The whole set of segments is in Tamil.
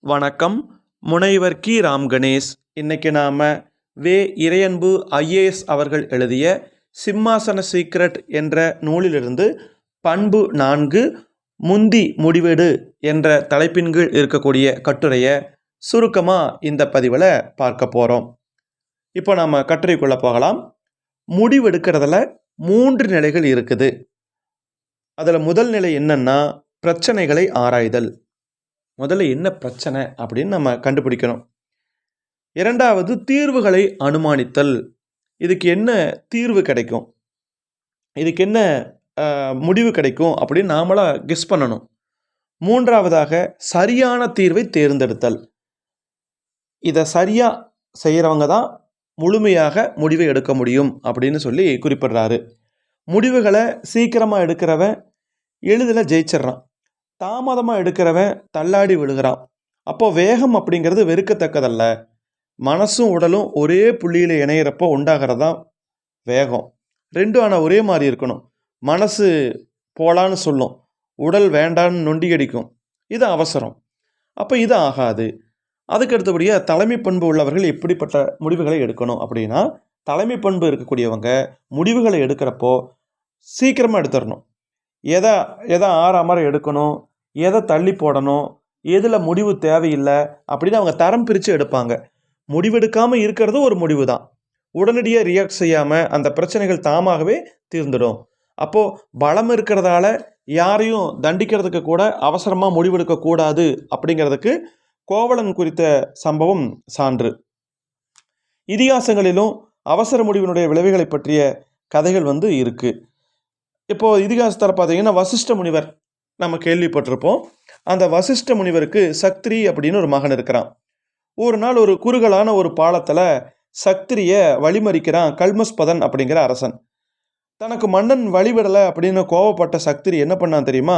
வணக்கம். முனைவர் கி. ராம் கணேஷ். இன்னைக்கு நாம் இறையன்பு ஐஏஎஸ் அவர்கள் எழுதிய சிம்மாசன சீக்ரெட் என்ற நூலிலிருந்து பண்பு 4 முந்தி முடிவெடு என்ற தலைப்பின் கீழ் இருக்கக்கூடிய கட்டுரையை சுருக்கமாக இந்த பதிவில் பார்க்க போகிறோம். இப்போ நாம் கட்டுரைக்குள்ளே போகலாம். முடிவெடுக்கிறதுல 3 நிலைகள் இருக்குது. அதில் முதல் நிலை என்னன்னா பிரச்சனைகளை ஆராய்தல். முதல்ல என்ன பிரச்சனை அப்படின்னு நம்ம கண்டுபிடிக்கணும். இரண்டாவது தீர்வுகளை அனுமானித்தல். இதுக்கு என்ன தீர்வு கிடைக்கும், இதுக்கு என்ன முடிவு கிடைக்கும் அப்படின்னு நாமளாக கெஸ் பண்ணணும். மூன்றாவதாக சரியான தீர்வை தேர்ந்தெடுத்தல். இதை சரியாக செய்கிறவங்க தான் முழுமையாக முடிவை எடுக்க முடியும் அப்படின்னு சொல்லி குறிப்பிடுறாரு. முடிவுகளை சீக்கிரமாக எடுக்கிறவன் எளிதில் ஜெயிச்சிட்றான், தாமதமாக எடுக்கிறவன் தள்ளாடி விழுகிறான். அப்போது வேகம் அப்படிங்கிறது வெறுக்கத்தக்கதல்ல. மனசும் உடலும் ஒரே புள்ளியில் இணையிறப்போ உண்டாகிறதான் வேகம். ரெண்டும் ஆனால் ஒரே மாதிரி இருக்கணும். மனசு போலான்னு சொல்லும், உடல் வேண்டான்னு நொண்டி அடிக்கும். இது அவசரம். அப்போ இது ஆகாது. அதுக்கு அடுத்தபடியாக தலைமை பண்பு உள்ளவர்கள் எப்படிப்பட்ட முடிவுகளை எடுக்கணும் அப்படின்னா, தலைமை பண்பு இருக்கக்கூடியவங்க முடிவுகளை எடுக்கிறப்போ சீக்கிரமாக எடுத்துடணும். எதை ஆறாமற எடுக்கணும், எதை தள்ளி போடணும், எதில் முடிவு தேவையில்லை அப்படின்னு அவங்க தரம் பிரித்து எடுப்பாங்க. முடிவெடுக்காமல் இருக்கிறது ஒரு முடிவு தான். உடனடியாக ரியாக்ட் செய்யாமல் அந்த பிரச்சனைகள் தாமாகவே தீர்ந்துடும். அப்போது பலம் இருக்கிறதால யாரையும் தண்டிக்கிறதுக்கு கூட அவசரமாக முடிவெடுக்கக்கூடாது அப்படிங்கிறதுக்கு கோவலன் குறித்த சம்பவம் சான்று. இதிகாசங்களிலும் அவசர முடிவினுடைய விளைவுகளை பற்றிய கதைகள் இருக்குது. இப்போது இதிகாசத்தில் பார்த்தீங்கன்னா வசிஷ்ட முனிவர் நம்ம கேள்விப்பட்டிருப்போம். அந்த வசிஷ்ட முனிவருக்கு சக்திரி அப்படின்னு ஒரு மகன் இருக்கிறான். ஒரு நாள் ஒரு குறுகலான ஒரு பாலத்தில் சக்திரியை வழிமறிக்கிறான் கல்மஸ்பதன் அப்படிங்கிற அரசன். தனக்கு மன்னன் வழிவிடலை அப்படின்னு கோவப்பட்ட சக்திரி என்ன பண்ணான் தெரியுமா,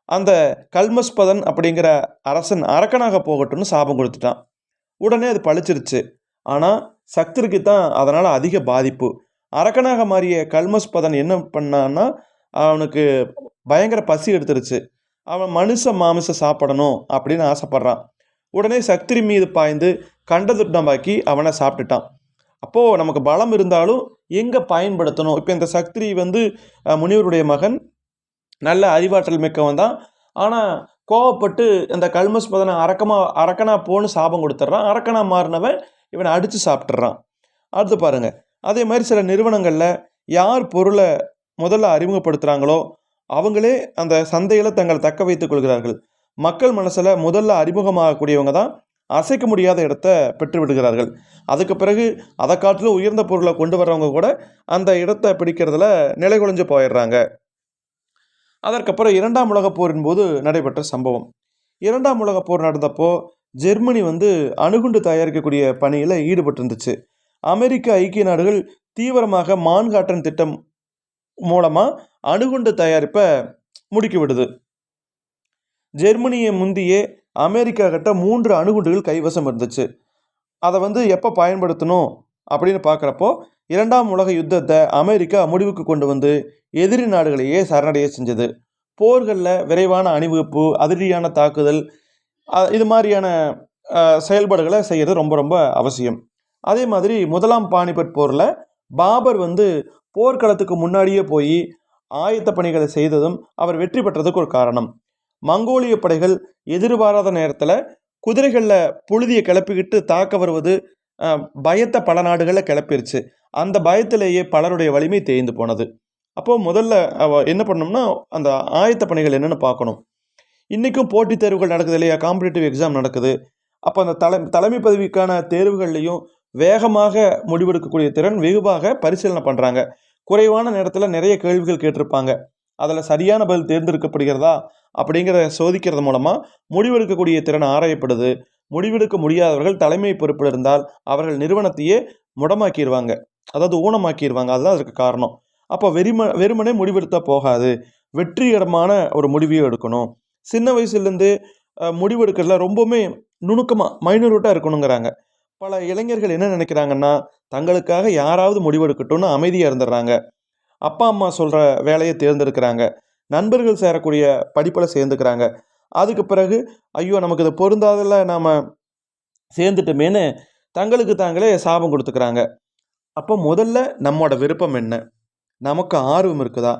அந்த கல்மஸ்பதன் அப்படிங்கிற அரசன் அரக்கனாக போகட்டும்னு சாபம் கொடுத்துட்டான். உடனே அது பழிச்சிருச்சு. ஆனால் சக்திரிக்கு தான் அதனால் அதிக பாதிப்பு. அரக்கனாக மாறிய கல்மஸ்பதன் என்ன பண்ணான்னா, அவனுக்கு பயங்கர பசி எடுத்துருச்சு. அவன் மனுஷ மாமிசம் சாப்பிடணும் அப்படின்னு ஆசைப்பட்றான். உடனே சக்திரி மீது பாய்ந்து கண்டதுண்டமாக்கி அவனை சாப்பிட்டுட்டான். அப்போது நமக்கு பலம் இருந்தாலும் எங்கே பயன்படுத்தணும். இப்போ இந்த சக்திரி முனிவருடைய மகன், நல்ல அறிவாற்றல் மிக்கவன் தான். ஆனால் கோவப்பட்டு இந்த கல்மஸ்பதனை அரக்கனா போன்னு சாபம் கொடுத்துட்றான். அரக்கனா மாறினவன் இவனை அடித்து சாப்பிட்றான். அடுத்து பாருங்கள், அதே மாதிரி சில நிறுவனங்களில் யார் பொருளை முதல்ல அறிமுகப்படுத்துகிறாங்களோ அவங்களே அந்த சந்தையில் தங்களை தக்க வைத்துக் கொள்கிறார்கள். மக்கள் மனசில் முதல்ல அறிமுகமாகக்கூடியவங்க தான் அசைக்க முடியாத இடத்த பெற்று விடுகிறார்கள். அதுக்கு பிறகு அதை காட்டிலும் உயர்ந்த பொருளை கொண்டு வர்றவங்க கூட அந்த இடத்தை பிடிக்கிறதுல நிலை குலைஞ்சு போயிடுறாங்க. அதற்கப்புறம் 2ஆம் உலகப் போரின் போது நடைபெற்ற சம்பவம். 2ஆம் உலகப் போர் நடந்தப்போ ஜெர்மனி அணுகுண்டு தயாரிக்கக்கூடிய பணியில் ஈடுபட்டிருந்துச்சு. அமெரிக்க ஐக்கிய நாடுகள் தீவிரமாக மான்காட்டன் திட்டம் மூலமாக அணுகுண்டு தயாரிப்பை முடுக்கி விடுது. ஜெர்மனியை முந்தியே அமெரிக்கா கிட்ட 3 அணுகுண்டுகள் கைவசம் இருந்துச்சு. அதை எப்போ பயன்படுத்தணும் அப்படின்னு பார்க்குறப்போ 2ஆம் உலக யுத்தத்தை அமெரிக்கா முடிவுக்கு கொண்டு எதிரி நாடுகளையே சரணடைய செஞ்சது. போர்களில் விரைவான அணிவகுப்பு, அதிரடியான தாக்குதல், இது மாதிரியான செயல்பாடுகளை செய்கிறது ரொம்ப ரொம்ப அவசியம். அதே மாதிரி 1ஆம் பானிபட் போரில் பாபர் போர்க்களத்துக்கு முன்னாடியே போய் ஆயத்த பணிகளை செய்ததும் அவர் வெற்றி பெற்றதுக்கு ஒரு காரணம். மங்கோலிய படைகள் எதிர்பாராத நேரத்தில் குதிரைகளில் புழுதியை கிளப்பிக்கிட்டு தாக்க வருவது பயத்தை பல நாடுகளில் கிளப்பிருச்சு. அந்த பயத்திலேயே பலருடைய வலிமை தேய்ந்து போனது. அப்போது முதல்ல என்ன பண்ணோம்னா அந்த ஆயத்த பணிகள் என்னென்னு பார்க்கணும். இன்றைக்கும் போட்டித் தேர்வுகள் நடக்குது இல்லையா, காம்படிட்டிவ் எக்ஸாம் நடக்குது. அப்போ அந்த தலைமை பதவிக்கான தேர்வுகள்லையும் வேகமாக முடிவெடுக்கக்கூடிய திறன் வெகுவாக பரிசீலனை பண்ணுறாங்க. குறைவான நேரத்தில் நிறைய கேள்விகள் கேட்டிருப்பாங்க. அதில் சரியான பதில் தேர்ந்தெடுக்கப்படுகிறதா அப்படிங்கிற சோதிக்கிறது மூலமாக முடிவெடுக்கக்கூடிய திறன் ஆராயப்படுது. முடிவெடுக்க முடியாதவர்கள் தலைமை பொறுப்பில் இருந்தால் அவர்கள் நிறுவனத்தையே முடமாக்கிடுவாங்க, அதாவது ஊனமாக்கிடுவாங்க. அதுதான் அதற்கு காரணம். அப்போ வெறுமனே முடிவெடுத்தால் போகாது, வெற்றிகரமான ஒரு முடிவையும் எடுக்கணும். சின்ன வயசுலேருந்து முடிவெடுக்கிறதுல ரொம்பவுமே நுணுக்கமாக மைனூட்டாக இருக்கணுங்கிறாங்க. பல இளைஞர்கள் என்ன நினைக்கிறாங்கன்னா, தங்களுக்காக யாராவது முடிவெடுக்கட்டும்னு அமைதியாக இருந்துடுறாங்க. அப்பா அம்மா சொல்கிற வேலையை தேர்ந்தெடுக்கிறாங்க. நண்பர்கள் சேரக்கூடிய படிப்பில் சேர்ந்துக்கிறாங்க. அதுக்கு பிறகு ஐயோ நமக்கு இது பொருந்தாதில் நாம் சேர்ந்துட்டோமேன்னு தங்களுக்கு தாங்களே சாபம் கொடுத்துக்கிறாங்க. அப்போ முதல்ல நம்மோட விருப்பம் என்ன, நமக்கு ஆர்வம் இருக்குதா,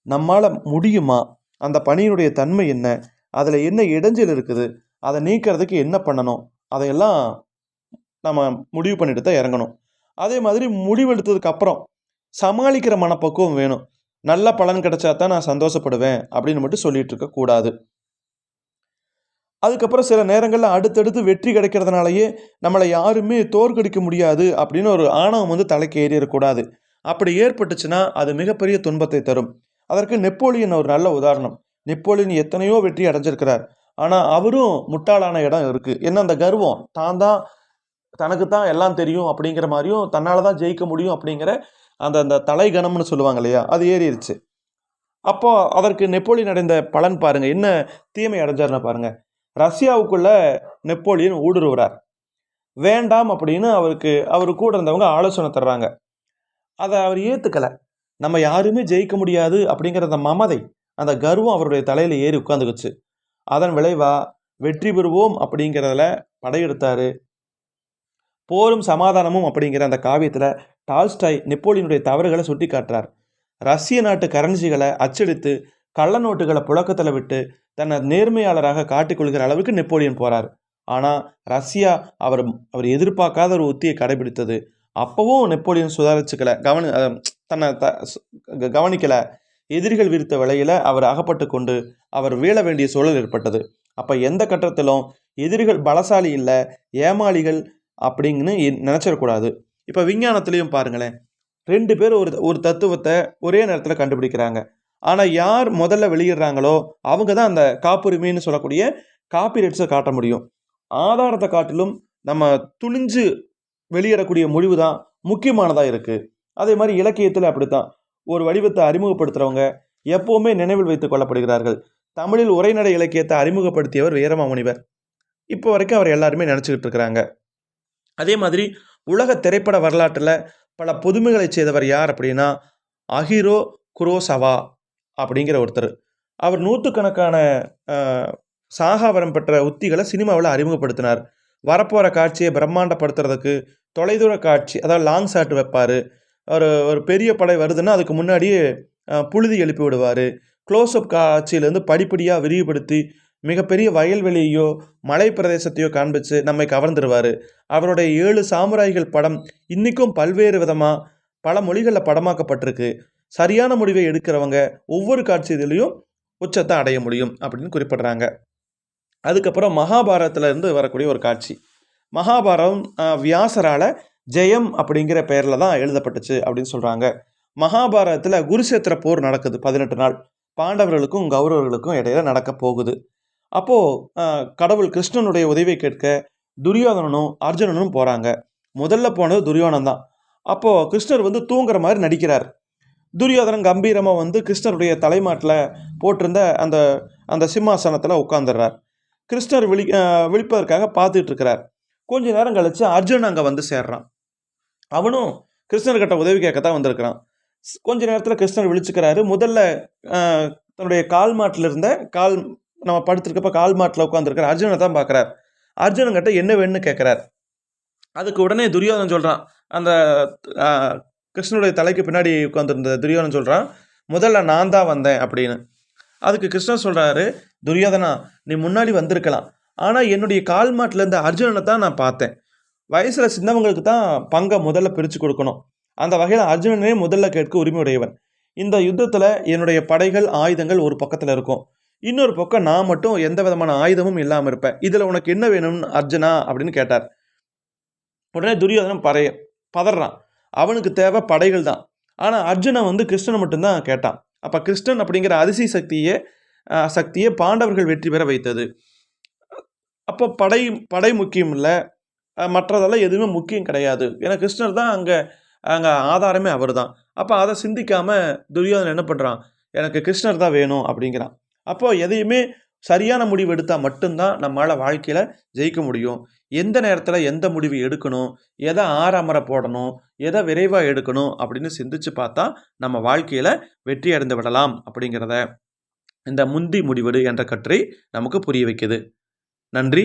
நம்மால் முடியுமா, அந்த பணியினுடைய தன்மை என்ன, அதில் என்ன இடைஞ்சல் இருக்குது, அதை நீக்கிறதுக்கு என்ன பண்ணணும், அதையெல்லாம் நம்ம முடிவு பண்ணிட்டு தான் இறங்கணும். அதே மாதிரி முடிவெடுத்ததுக்கு அப்புறம் சமாளிக்கிற மனப்பக்குவம் வேணும். நல்ல பலன் கிடைச்சா தான் நான் சந்தோஷப்படுவேன் அப்படின்னு மட்டும் சொல்லிட்டு இருக்கக்கூடாது. அதுக்கப்புறம் சில நேரங்களில் அடுத்தடுத்து வெற்றி கிடைக்கிறதுனாலயே நம்மளை யாருமே தோற்கடிக்க முடியாது அப்படின்னு ஒரு ஆணவம் வந்து தலைக்கு ஏறிடக்கூடாது. அப்படி ஏற்பட்டுச்சுன்னா அது மிகப்பெரிய துன்பத்தை தரும். அதற்கு நெப்போலியன் ஒரு நல்ல உதாரணம். நெப்போலியன் எத்தனையோ வெற்றி அடைஞ்சிருக்கிறார். ஆனால் அவரும் முட்டாளான இடம் இருக்குது. என்ன, அந்த கர்வம், தனக்கு தான் எல்லாம் தெரியும் அப்படிங்கிற மாதிரியும், தன்னால் தான் ஜெயிக்க முடியும் அப்படிங்கிற அந்த அந்த தலைகணம்னு சொல்லுவாங்க இல்லையா, அது ஏறிடுச்சு. அப்போ அதற்கு நெப்போலியன் அடைந்த பலன் பாருங்க, என்ன தீமை அடைஞ்சார்னா பாருங்க. ரஷ்யாவுக்குள்ள நெப்போலியன் ஊடுருவுறார். வேண்டாம் அப்படின்னு அவரு கூட இருந்தவங்க ஆலோசனை தர்றாங்க. அதை அவர் ஏற்றுக்கலை. நம்ம யாருமே ஜெயிக்க முடியாது அப்படிங்கிற அந்த மமதை, அந்த கர்வம் அவருடைய தலையில் ஏறி உட்காந்துக்குச்சு. அதன் விளைவா வெற்றி பெறுவோம் அப்படிங்கிறதுல படையெடுத்தாரு. போரும் சமாதானமும் அப்படிங்கிற அந்த காவியத்தில் டால்ஸ்டாய் நெப்போலியனுடைய தவறுகளை சுட்டி காட்டுறார். ரஷ்ய நாட்டு கரன்சிகளை அச்சடித்து கள்ள நோட்டுகளை புழக்கத்தில் விட்டு தன்னை நேர்மையாளராக காட்டிக்கொள்கிற அளவுக்கு நெப்போலியன் போகிறார். ஆனால் ரஷ்யா அவர் எதிர்பார்க்காத ஒரு உத்தியை கடைபிடித்தது. அப்போவும் நெப்போலியன் சுதாரிச்சுக்கலை, தன்னை கவனிக்கலை. எதிரிகள் விரித்த விலையில் அவர் அகப்பட்டு கொண்டு அவர் வீழ வேண்டிய சூழல் ஏற்பட்டது. அப்போ எந்த கட்டத்திலும் எதிரிகள் பலசாலி இல்லை, ஏமாளிகள் அப்படிங்கன்னு நினச்சிடக்கூடாது. இப்போ விஞ்ஞானத்துலேயும் பாருங்களேன், 2 பேர் ஒரு தத்துவத்தை ஒரே நேரத்தில் கண்டுபிடிக்கிறாங்க. ஆனால் யார் முதல்ல வெளியிடுறாங்களோ அவங்க தான் அந்த காப்புரிமைன்னு சொல்லக்கூடிய காப்பிரைட்ஸை காட்ட முடியும். ஆதாரத்தை காட்டிலும் நம்ம துணிஞ்சு வெளியிடக்கூடிய முடிவு தான் முக்கியமானதாக இருக்குது. அதே மாதிரி இலக்கியத்தில் அப்படித்தான். ஒரு வடிவத்தை அறிமுகப்படுத்துகிறவங்க எப்போவுமே நினைவில் வைத்துக் கொள்ளப்படுகிறார்கள். தமிழில் உரைநடை இலக்கியத்தை அறிமுகப்படுத்தியவர் வீரமாமுனிவர். இப்போ வரைக்கும் அவர் எல்லாருமே நினச்சிக்கிட்டு இருக்கிறாங்க. அதே மாதிரி உலக திரைப்பட வரலாற்றில் பல புதுமைகளை செய்தவர் யார் அப்படின்னா அகிரோ குரோசவா அப்படிங்கிற ஒருத்தர். அவர் நூற்றுக்கணக்கான சாகாவரம் பெற்ற உத்திகளை சினிமாவில் அறிமுகப்படுத்தினார். வரப்போகிற காட்சியை பிரம்மாண்டப்படுத்துறதுக்கு தொலைதூர காட்சி, அதாவது லாங் ஷாட் வைப்பார். ஒரு பெரிய படை வருதுன்னா அதுக்கு முன்னாடியே புழுதி எழுப்பி விடுவார். க்ளோஸ்அப் காட்சியிலேருந்து படிப்படியாக விரிவுபடுத்தி மிகப்பெரிய வயல்வெளியோ மலை பிரதேசத்தையோ காண்பிச்சு நம்மை கவர்ந்துருவார். அவருடைய 7 சாமுராய்கள் படம் இன்றைக்கும் பல்வேறு விதமாக பல மொழிகளில் படமாக்கப்பட்டிருக்கு. சரியான முடிவை எடுக்கிறவங்க ஒவ்வொரு காட்சியிலையும் உச்சத்தை அடைய முடியும் அப்படின்னு குறிப்பிட்றாங்க. அதுக்கப்புறம் மகாபாரதத்திலேருந்து வரக்கூடிய ஒரு காட்சி. மகாபாரதம் வியாசரால் ஜெயம் அப்படிங்கிற பெயரில் தான் எழுதப்பட்டுச்சு அப்படின்னு சொல்கிறாங்க. மகாபாரதத்தில் குருஷேத்திர போர் நடக்குது. 18 நாள் பாண்டவர்களுக்கும் கௌரவர்களுக்கும் இடையில நடக்க போகுது. அப்போது கடவுள் கிருஷ்ணனுடைய உதவியை கேட்க துரியோதனனும் அர்ஜுனனும் போகிறாங்க. முதல்ல போனது துரியோதனன் தான். அப்போது கிருஷ்ணர் வந்து தூங்குற மாதிரி நடிக்கிறார். துரியோதனன் கம்பீரமாக கிருஷ்ணருடைய தலைமாட்டில் போட்டிருந்த அந்த அந்த சிம்மாசனத்தில் உட்காந்துடுறார். கிருஷ்ணர் விழிப்பதற்காக பார்த்துட்டு இருக்கிறார். கொஞ்ச நேரம் கழித்து அர்ஜுனன் அங்கே சேர்றான். அவனும் கிருஷ்ணர்கிட்ட உதவி கேட்கத்தான் வந்திருக்கிறான். கொஞ்ச நேரத்தில் கிருஷ்ணர் விழிச்சுக்கிறாரு. முதல்ல தன்னுடைய கால் மாட்டில் இருந்த நம்ம படுத்திருக்கப்ப கால் மாட்டில் உட்காந்துருக்கிற அர்ஜுனனை தான் பார்க்குறார். அர்ஜுனன்கிட்ட என்ன வேணும்னு கேட்குறார். அதுக்கு உடனே துரியோதனன் சொல்கிறான், அந்த கிருஷ்ணனுடைய தலைக்கு பின்னாடி உட்காந்துருந்த துரியோதனன் சொல்கிறான், முதல்ல நான் தான் வந்தேன் அப்படின்னு. அதுக்கு கிருஷ்ணர் சொல்கிறாரு, துரியோதனா நீ முன்னாடி வந்திருக்கலாம், ஆனால் என்னுடைய கால் மாட்டில் இருந்த அர்ஜுனனை தான் நான் பார்த்தேன். வயசில் சின்னவங்களுக்கு தான் பங்கை முதல்ல பிரித்து கொடுக்கணும். அந்த வகையில் அர்ஜுனனே முதல்ல கேட்க உரிமை உடையவன். இந்த யுத்தத்தில் என்னுடைய படைகள் ஆயுதங்கள் ஒரு பக்கத்தில் இருக்கும், இன்னொரு பக்கம் நான் மட்டும் எந்த விதமான ஆயுதமும் இல்லாமல் இருப்பேன். இதில் உனக்கு என்ன வேணும்னு அர்ஜுனா அப்படின்னு கேட்டார். உடனே துரியோதனன் பதறான். அவனுக்கு தேவை படைகள் தான். ஆனால் அர்ஜுனன் கிருஷ்ணனை மட்டும்தான் கேட்டான். அப்போ கிருஷ்ணன் அப்படிங்கிற அதிசய சக்தியை பாண்டவர்கள் வெற்றி பெற வைத்தது. அப்போ படை முக்கியம் இல்லை, மற்றதெல்லாம் எதுவுமே முக்கியம் கிடையாது. ஏன்னா கிருஷ்ணர் தான் அங்கே ஆதாரமே அவர் தான். அப்போ அதை சிந்திக்காமல் துரியோதனன் என்ன பண்ணுறான், எனக்கு கிருஷ்ணர் தான் வேணும் அப்படிங்கிறான். அப்போது எதையுமே சரியான முடிவு எடுத்தால் மட்டும்தான் நம்மளால் வாழ்க்கையில் ஜெயிக்க முடியும். எந்த நேரத்தில் எந்த முடிவு எடுக்கணும், எதை ஆறாமற போடணும், எதை விரைவாக எடுக்கணும் அப்படின்னு சிந்திச்சு பார்த்தா நம்ம வாழ்க்கையில் வெற்றி அடைந்து விடலாம் அப்படிங்கிறத இந்த முந்தி முடிவெடு என்ற கட்டுரை நமக்கு புரிய வைக்குது. நன்றி.